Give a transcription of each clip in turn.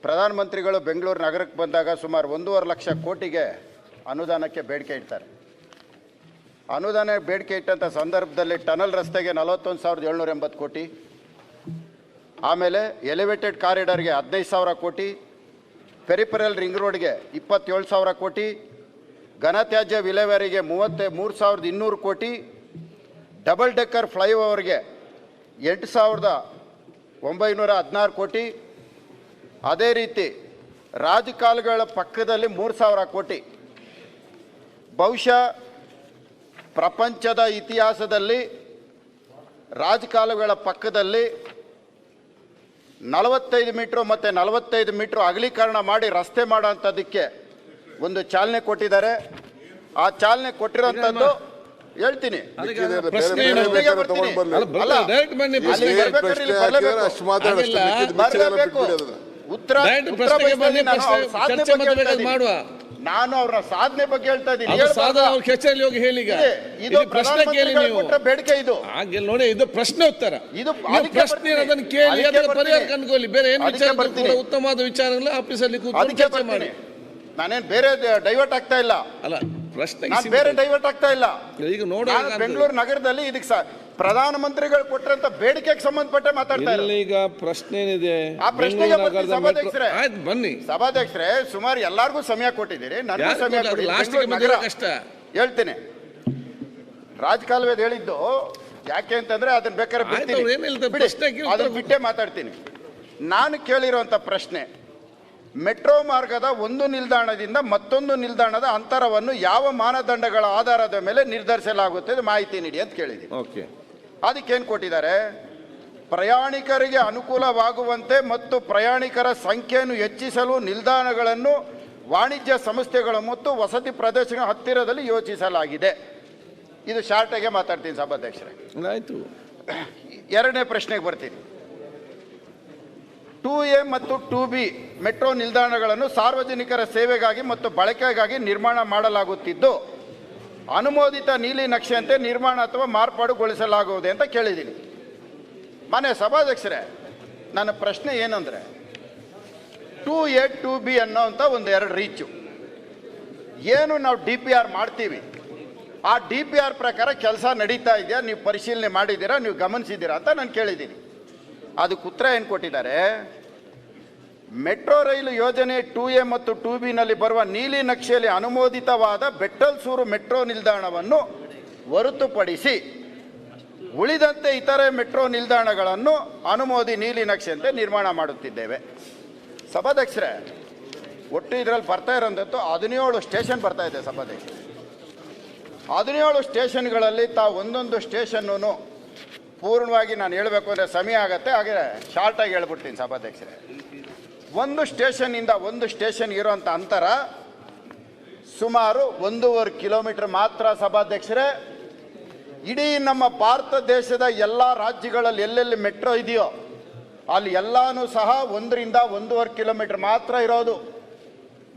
ಪ್ರಧಾನಮಂತ್ರಿಗಳು ಬೆಂಗಳೂರು ನಗರಕ್ಕೆ ಬಂದಾಗ ಸುಮಾರು 1.5 ಲಕ್ಷ ಕೋಟಿಗೆ ಅನುದಾನಕ್ಕೆ ಬೇಡಿಕೆ ಇಡ್ತಾರೆ. ಅನುದಾನ ಬೇಡಿಕೆ ಇಟ್ಟಂಥ ಸಂದರ್ಭದಲ್ಲಿ ಟನಲ್ ರಸ್ತೆಗೆ 41,780 ಕೋಟಿ, ಆಮೇಲೆ ಎಲಿವೇಟೆಡ್ ಕಾರಿಡಾರ್ಗೆ 15,000 ಕೋಟಿ, ಪೆರಿಫೆರಲ್ ರಿಂಗ್ ರೋಡ್ಗೆ 27,000 ಕೋಟಿ, ಘನತ್ಯಾಜ್ಯ ವಿಲೇವಾರಿಗೆ 33,200 ಕೋಟಿ, ಡಬಲ್ ಡೆಕ್ಕರ್ ಫ್ಲೈಓವರ್ಗೆ 8,916 ಕೋಟಿ, ಅದೇ ರೀತಿ ರಾಜಕಾಲುಗಳ ಪಕ್ಕದಲ್ಲಿ 3,000 ಕೋಟಿ. ಬಹುಶಃ ಪ್ರಪಂಚದ ಇತಿಹಾಸದಲ್ಲಿ ರಾಜಕಾಲುಗಳ ಪಕ್ಕದಲ್ಲಿ 45 ಮೀಟ್ರು ಮತ್ತು 45 ಮೀಟ್ರು ಅಗಲೀಕರಣ ಮಾಡಿ ರಸ್ತೆ ಮಾಡೋಂಥದ್ದಕ್ಕೆ ಒಂದು ಚಾಲನೆ ಕೊಟ್ಟಿದ್ದಾರೆ. ಆ ಚಾಲನೆ ಕೊಟ್ಟಿರೋಂಥದ್ದು ಹೇಳ್ತೀನಿ. ನಾನು ಅವರ ಸಾಧನೆ ಬಗ್ಗೆ ಹೇಳ್ತಾ ಇದ್ದೀನಿ. ಬೇಡಿಕೆ ಇದು ನೋಡಿ, ಇದು ಪ್ರಶ್ನೆ ಉತ್ತರ. ಇದು ಪ್ರಶ್ನೆ ಅದನ್ನು ಕೇಳಿ ಅದಕ್ಕೆ ಪರಿಹಾರ ಕಂಡುಕೊಳ್ಳಿ. ಬೇರೆ ಏನು ವಿಚಾರ, ಉತ್ತಮವಾದ ವಿಚಾರಗಳು ಆಫೀಸಲ್ಲಿ ಕೂತ್ಕೊಂಡು ಚರ್ಚೆ ಮಾಡಿ. ನಾನೇನು ಬೇರೆ ಡೈವರ್ಟ್ ಆಗ್ತಾ ಇಲ್ಲ. ಅಲ್ಲ, ಪ್ರಶ್ನೆ ಬೇರೆ ಡೈವರ್ಟ್ ಆಗ್ತಾ ಇಲ್ಲ. ಈಗ ನೋಡಿ, ಬೆಂಗಳೂರು ನಗರದಲ್ಲಿ ಇದಕ್ಕೆ ಪ್ರಧಾನಮಂತ್ರಿಗಳು ಕೊಟ್ಟಂತ ಬೇಡಿಕೆಗೆ ಸಂಬಂಧಪಟ್ಟ ಮಾತಾಡ್ತಾ ಇಲ್ಲ. ಈಗ ಪ್ರಶ್ನೆ ಏನಿದೆ ಆ ಪ್ರಶ್ನೆಗೆ ಬನ್ನಿ. ಸಭಾಧ್ಯಕ್ಷರೇ, ಸುಮಾರು ಎಲ್ಲಾರ್ಗೂ ಸಮಯ ಕೊಟ್ಟಿದ್ದೀರಿ, ನನಗೂ ಸಮಯ ಕಷ್ಟ ಹೇಳ್ತೀನಿ. ರಾಜಕಾಲುವೆದು ಹೇಳಿದ್ದು ಯಾಕೆ ಅಂತಂದ್ರೆ ಅದನ್ನ ಬೇಕಾದ್ರೆ ಅದನ್ನ ಬಿಟ್ಟೇ ಮಾತಾಡ್ತೀನಿ. ನಾನು ಕೇಳಿರುವಂತ ಪ್ರಶ್ನೆ, ಮೆಟ್ರೋ ಮಾರ್ಗದ ಒಂದು ನಿಲ್ದಾಣದಿಂದ ಮತ್ತೊಂದು ನಿಲ್ದಾಣದ ಅಂತರವನ್ನು ಯಾವ ಮಾನದಂಡಗಳ ಆಧಾರದ ಮೇಲೆ ನಿರ್ಧರಿಸಲಾಗುತ್ತದೆ ಮಾಹಿತಿ ನೀಡಿ ಅಂತ ಕೇಳಿದ್ದೀನಿ. ಅದಕ್ಕೇನು ಕೊಟ್ಟಿದ್ದಾರೆ? ಪ್ರಯಾಣಿಕರಿಗೆ ಅನುಕೂಲವಾಗುವಂತೆ ಮತ್ತು ಪ್ರಯಾಣಿಕರ ಸಂಖ್ಯೆಯನ್ನು ಹೆಚ್ಚಿಸಲು ನಿಲ್ದಾಣಗಳನ್ನು ವಾಣಿಜ್ಯ ಸಂಸ್ಥೆಗಳು ಮತ್ತು ವಸತಿ ಪ್ರದೇಶಗಳ ಹತ್ತಿರದಲ್ಲಿ ಯೋಚಿಸಲಾಗಿದೆ. ಇದು ಶಾರ್ಟಾಗೆ ಮಾತಾಡ್ತೀನಿ ಸಭಾಧ್ಯಕ್ಷರೇ. ಆಯ್ತು. ಎರಡನೇ ಪ್ರಶ್ನೆಗೆ ಬರ್ತೀನಿ. 2A ಮತ್ತು 2B ಮೆಟ್ರೋ ನಿಲ್ದಾಣಗಳನ್ನು ಸಾರ್ವಜನಿಕರ ಸೇವೆಗಾಗಿ ಮತ್ತು ಬಳಕೆಗಾಗಿ ನಿರ್ಮಾಣ ಮಾಡಲಾಗುತ್ತಿದ್ದು ಅನುಮೋದಿತ ನೀಲಿ ನಕ್ಷೆಯಂತೆ ನಿರ್ಮಾಣ ಅಥವಾ ಮಾರ್ಪಾಡುಗೊಳಿಸಲಾಗುವುದೇ ಅಂತ ಕೇಳಿದ್ದೀನಿ. ಮನೆ ಸಭಾಧ್ಯಕ್ಷರೇ, ನನ್ನ ಪ್ರಶ್ನೆ ಏನಂದರೆ, 2A 2B ಅನ್ನೋಂಥ ಒಂದು ಎರಡು ರೀಚು ಏನು ನಾವು DPR ಮಾಡ್ತೀವಿ, ಆ DPR ಪ್ರಕಾರ ಕೆಲಸ ನಡೀತಾ ಇದೆಯಾ, ನೀವು ಪರಿಶೀಲನೆ ಮಾಡಿದ್ದೀರಾ, ನೀವು ಗಮನಿಸಿದ್ದೀರಾ ಅಂತ ನಾನು ಕೇಳಿದ್ದೀನಿ. ಅದಕ್ಕೆ ಉತ್ತರ ಏನು ಕೊಟ್ಟಿದ್ದಾರೆ? ಮೆಟ್ರೋ ರೈಲು ಯೋಜನೆ 2A ಮತ್ತು 2Bನಲ್ಲಿ ಬರುವ ನೀಲಿ ನಕ್ಷೆಯಲ್ಲಿ ಅನುಮೋದಿತವಾದ ಬೆಟ್ಟಲ್ಸೂರು ಮೆಟ್ರೋ ನಿಲ್ದಾಣವನ್ನು ಹೊರತುಪಡಿಸಿ ಉಳಿದಂತೆ ಇತರೆ ಮೆಟ್ರೋ ನಿಲ್ದಾಣಗಳನ್ನು ಅನುಮೋದಿ ನೀಲಿ ನಕ್ಷೆಯಂತೆ ನಿರ್ಮಾಣ ಮಾಡುತ್ತಿದ್ದೇವೆ. ಸಭಾಧ್ಯಕ್ಷರೇ, ಒಟ್ಟು ಇದರಲ್ಲಿ ಬರ್ತಾ ಇರೋಂಥದ್ದು 17 ಸ್ಟೇಷನ್ ಬರ್ತಾ ಇದೆ ಸಭಾಧ್ಯಕ್ಷರೇ. 17 ಸ್ಟೇಷನ್ಗಳಲ್ಲಿ ತಾವು ಒಂದೊಂದು ಸ್ಟೇಷನ್ನು ಪೂರ್ಣವಾಗಿ ನಾನು ಹೇಳಬೇಕು ಅಂದರೆ ಸಮಯ ಆಗುತ್ತೆ, ಹಾಗೆ ಶಾರ್ಟಾಗಿ ಹೇಳ್ಬಿಡ್ತೀನಿ ಸಭಾಧ್ಯಕ್ಷರೇ. ಒಂದು ಸ್ಟೇಷನ್ನಿಂದ ಒಂದು ಸ್ಟೇಷನ್ ಇರೋಂಥ ಅಂತರ ಸುಮಾರು 1.5 ಕಿಲೋಮೀಟರ್ ಮಾತ್ರ ಸಭಾಧ್ಯಕ್ಷರೇ. ಇಡೀ ನಮ್ಮ ಭಾರತ ದೇಶದ ಎಲ್ಲ ರಾಜ್ಯಗಳಲ್ಲಿ ಎಲ್ಲೆಲ್ಲಿ ಮೆಟ್ರೋ ಇದೆಯೋ ಅಲ್ಲಿ ಎಲ್ಲನೂ ಸಹ 1 ರಿಂದ 1.5 ಕಿಲೋಮೀಟರ್ ಮಾತ್ರ ಇರೋದು,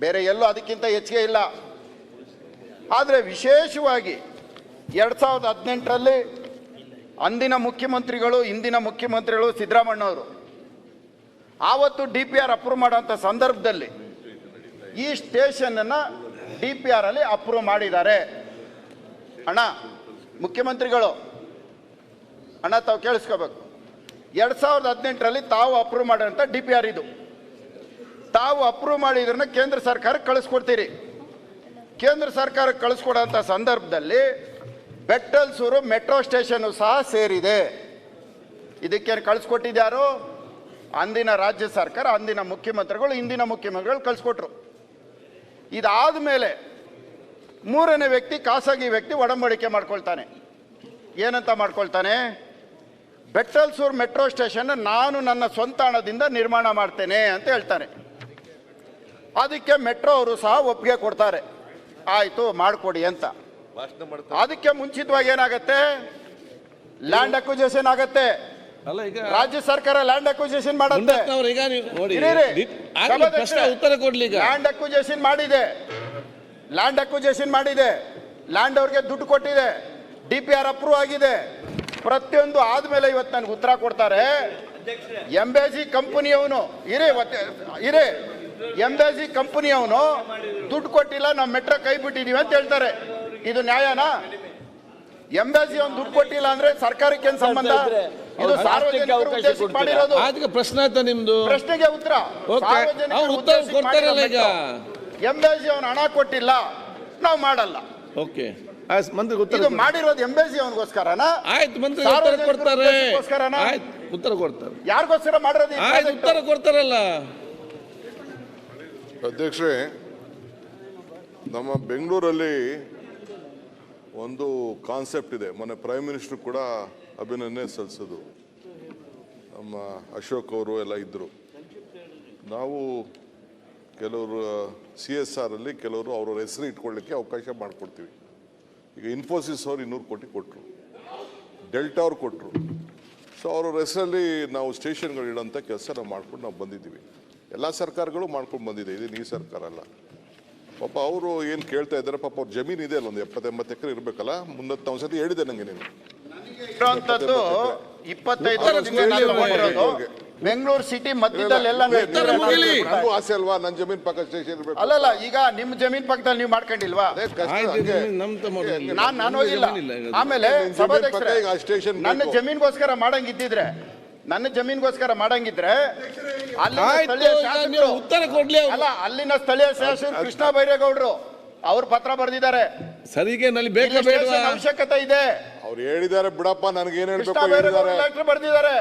ಬೇರೆ ಎಲ್ಲೂ ಅದಕ್ಕಿಂತ ಹೆಚ್ಚಿಗೆ ಇಲ್ಲ. ಆದರೆ ವಿಶೇಷವಾಗಿ 2018ರಲ್ಲಿ ಅಂದಿನ ಮುಖ್ಯಮಂತ್ರಿಗಳು, ಇಂದಿನ ಮುಖ್ಯಮಂತ್ರಿಗಳು ಸಿದ್ದರಾಮಣ್ಣವರು ಆವತ್ತು DPR ಅಪ್ರೂವ್ ಮಾಡೋಂಥ ಸಂದರ್ಭದಲ್ಲಿ ಈ ಸ್ಟೇಷನನ್ನು DPR ಅಲ್ಲಿ ಅಪ್ರೂವ್ ಮಾಡಿದ್ದಾರೆ. ಅಣ್ಣ ಮುಖ್ಯಮಂತ್ರಿಗಳು, ಅಣ್ಣ ತಾವು ಕೇಳಿಸ್ಕೋಬೇಕು, 2018ರಲ್ಲಿ ತಾವು ಅಪ್ರೂವ್ ಮಾಡೋಂಥ DPR ಇದು. ತಾವು ಅಪ್ರೂವ್ ಮಾಡಿದ್ರನ್ನ ಕೇಂದ್ರ ಸರ್ಕಾರಕ್ಕೆ ಕಳಿಸ್ಕೊಡ್ತೀರಿ. ಕೇಂದ್ರ ಸರ್ಕಾರಕ್ಕೆ ಕಳಿಸ್ಕೊಡೋಂಥ ಸಂದರ್ಭದಲ್ಲಿ ಬೆಟ್ಟಲ್ಸೂರು ಮೆಟ್ರೋ ಸ್ಟೇಷನ್ ಸಹ ಸೇರಿದೆ. ಇದಕ್ಕೇನು ಕಳಿಸ್ಕೊಟ್ಟಿದ್ಯಾರು? ಅಂದಿನ ರಾಜ್ಯ ಸರ್ಕಾರ, ಅಂದಿನ ಮುಖ್ಯಮಂತ್ರಿಗಳು, ಇಂದಿನ ಮುಖ್ಯಮಂತ್ರಿಗಳು ಕಳಿಸ್ಕೊಟ್ರು. ಇದಾದ ಮೇಲೆ ಮೂರನೇ ವ್ಯಕ್ತಿ, ಖಾಸಗಿ ವ್ಯಕ್ತಿ ಒಡಂಬಡಿಕೆ ಮಾಡ್ಕೊಳ್ತಾನೆ. ಏನಂತ ಮಾಡ್ಕೊಳ್ತಾನೆ? ಬೆಟ್ಟಲ್ಸೂರು ಮೆಟ್ರೋ ಸ್ಟೇಷನ್ ನಾನು ನನ್ನ ಸ್ವಂತ ಹಣದಿಂದ ನಿರ್ಮಾಣ ಮಾಡ್ತೇನೆ ಅಂತ ಹೇಳ್ತಾನೆ. ಅದಕ್ಕೆ ಮೆಟ್ರೋ ಅವರು ಸಹ ಒಪ್ಪಿಗೆ ಕೊಡ್ತಾರೆ, ಆಯಿತು ಮಾಡಿಕೊಡಿ ಅಂತ. ಅದಕ್ಕೆ ಮುಂಚಿತವಾಗಿ ಏನಾಗತ್ತೆ? ಲ್ಯಾಂಡ್ ಅಕ್ವಿಜಿಷನ್ ಆಗತ್ತೆ. ರಾಜ್ಯ ಸರ್ಕಾರ ಲ್ಯಾಂಡ್ ಅಕ್ವಿಜಿಷನ್ ಮಾಡುತ್ತೆ. ಲ್ಯಾಂಡ್ ಅಕ್ವಿಜಿಷನ್ ಮಾಡಿದೆ, ಲ್ಯಾಂಡ್ ಅವ್ರಿಗೆ ದುಡ್ಡು ಕೊಟ್ಟಿದೆ, DPR ಅಪ್ರೂವ್ ಆಗಿದೆ, ಪ್ರತಿಯೊಂದು ಆದ್ಮೇಲೆ ಇವತ್ತು ನನಗೆ ಉತ್ತರ ಕೊಡ್ತಾರೆ. ಎಂಬೇಸಿ ಕಂಪನಿಯವನು ಇರೇ ಎಂಬೇಸಿ ಕಂಪನಿಯವನು ದುಡ್ಡು ಕೊಟ್ಟಿಲ್ಲ, ನಾವು ಮೆಟ್ರೋ ಕೈ ಬಿಟ್ಟಿದೀವಿ ಅಂತ ಹೇಳ್ತಾರೆ. ಇದು ನ್ಯಾಯನಾ? ಎಂಬೇಸಿ ಅವ್ನು ದುಡ್ಡು ಕೊಟ್ಟಿಲ್ಲ ಅಂದ್ರೆ ಸರ್ಕಾರಕ್ಕೆ ಏನ್ ಸಂಬಂಧ? ಇದು ಸಾರ್ವಜನಿಕರ ಉದ್ದೇಶಕ್ಕೆ ಮಾಡಿರೋದು. ಅದಕ್ಕೆ ಪ್ರಶ್ನೆ ಆಯ್ತಾ ನಿಮ್ದು? ಪ್ರಶ್ನೆಗೆ ಉತ್ತರ ಅವ್ರು ಉತ್ತರ ಕೊಡ್ತಾರಲ್ಲ ಈಗ. ಎಂಬೇಸಿ ಅವನು ಹಣ ಕೊಟ್ಟಿಲ್ಲ, ನಾವು ಮಾಡಲ್ಲ. ಓಕೆ, ಮಂತ್ರಿ ಉತ್ತರ ಇದು ಮಾಡಿರೋದು ಎಂಬೇಸಿ ಅವನಿಗೋಸ್ಕರನಾ? ಆಯ್ತು, ಮಂತ್ರಿ ಉತ್ತರ ಕೊಡ್ತಾರೆ. ಆಯ್ತು, ಉತ್ತರ ಕೊಡ್ತಾರೆ. ಯಾರಿಗೋಸ್ಕರ ಮಾಡಿರೋದು? ಆಯ್ತು, ಉತ್ತರ ಕೊಡ್ತಾರಲ್ಲ. ಅಧ್ಯಕ್ಷರೇ, ನಮ್ಮ ಬೆಂಗಳೂರಲ್ಲಿ ಒಂದು ಕಾನ್ಸೆಪ್ಟ್ ಇದೆ. ಮೊನ್ನೆ ಪ್ರೈಮ್ ಮಿನಿಸ್ಟರ್ ಕೂಡ ಅಭಿನಂದನೆ ಸಲ್ಲಿಸೋದು, ನಮ್ಮ ಅಶೋಕ್ ಅವರು ಎಲ್ಲ ಇದ್ದರು. ನಾವು ಕೆಲವರು CSR ಅಲ್ಲಿ ಕೆಲವರು ಅವ್ರ ಹೆಸರು ಇಟ್ಕೊಳ್ಳಿಕ್ಕೆ ಅವಕಾಶ ಮಾಡಿಕೊಡ್ತೀವಿ. ಈಗ ಇನ್ಫೋಸಿಸ್ ಅವರು 200 ಕೋಟಿ ಕೊಟ್ಟರು, ಡೆಲ್ಟಾ ಅವ್ರು ಕೊಟ್ಟರು. ಸೊ ಅವ್ರ ಹೆಸರಲ್ಲಿ ನಾವು ಸ್ಟೇಷನ್ಗಳು ಇಡೋಂಥ ಕೆಲಸ ನಾವು ಮಾಡ್ಕೊಂಡು ನಾವು ಬಂದಿದ್ದೀವಿ. ಎಲ್ಲ ಸರ್ಕಾರಗಳು ಮಾಡ್ಕೊಂಡು ಬಂದಿದೆ, ಇದು ಈ ಸರ್ಕಾರ ಅಲ್ಲ. ಪಾಪ ಅವರು ಏನು ಕೇಳ್ತಾ ಇದ್ದಾರೆ, ಪಾಪ ಅವ್ರ ಜಮೀನು ಇದೆ ಅಲ್ಲ, ಒಂದು 70-80 ಎಕರೆ ಇರಬೇಕಲ್ಲ. ಮುನ್ನತ್ತು ನಾವು ಸತಿ ಹೇಳಿದೆ ನನಗೆ, ನೀನು ಇರೋಂಥದ್ದು 25 ಬೆಂಗಳೂರು ಸಿಟಿ ಮಧ್ಯದಲ್ಲೆಲ್ಲ ನನಗೂ ಆಸೆ ಅಲ್ವಾ, ನನ್ನ ಜಮೀನ್ ಪಕ್ಕ ಸ್ಟೇಷನ್ ಇರಬೇಕು. ಅಲ್ಲಲ್ಲ, ಈಗ ನಿಮ್ಮ ಜಮೀನ್ ಪಕ್ಕದಲ್ಲಿ ನೀವು ಮಾಡ್ಕೊಂಡಿಲ್ವಾ? ನಾನು ಹೋಗಿಲ್ಲ. ಆಮೇಲೆ ನನ್ನ ಜಮೀನ್ಗೋಸ್ಕರ ಮಾಡಂಗಿದ್ದಿದ್ರೆ ಉತ್ತರ ಕೊಡ್ಲಿ. ಅಲ್ಲ, ಅಲ್ಲಿನ ಸ್ಥಳೀಯ ಶಾಸಕರು ಕೃಷ್ಣ ಬೈರೇಗೌಡರು ಅವ್ರು ಪತ್ರ ಬರೆದಿದ್ದಾರೆ. ಸರಿಗೆ ನಲ್ಲಿ ಬೇಕಾ ಬೇಡ ಅವಶ್ಯಕತೆ ಇದೆ. ಅವ್ರು ಹೇಳಿದ್ದಾರೆ ಬಿಡಪ್ಪ, ನನಗೇನು ಕೃಷ್ಣ ಹೇಳ್ಬೇಕು ಬೈರೇಗೌಡರು ಲೆಟರ್ ಬರೆದಿದ್ದಾರೆ.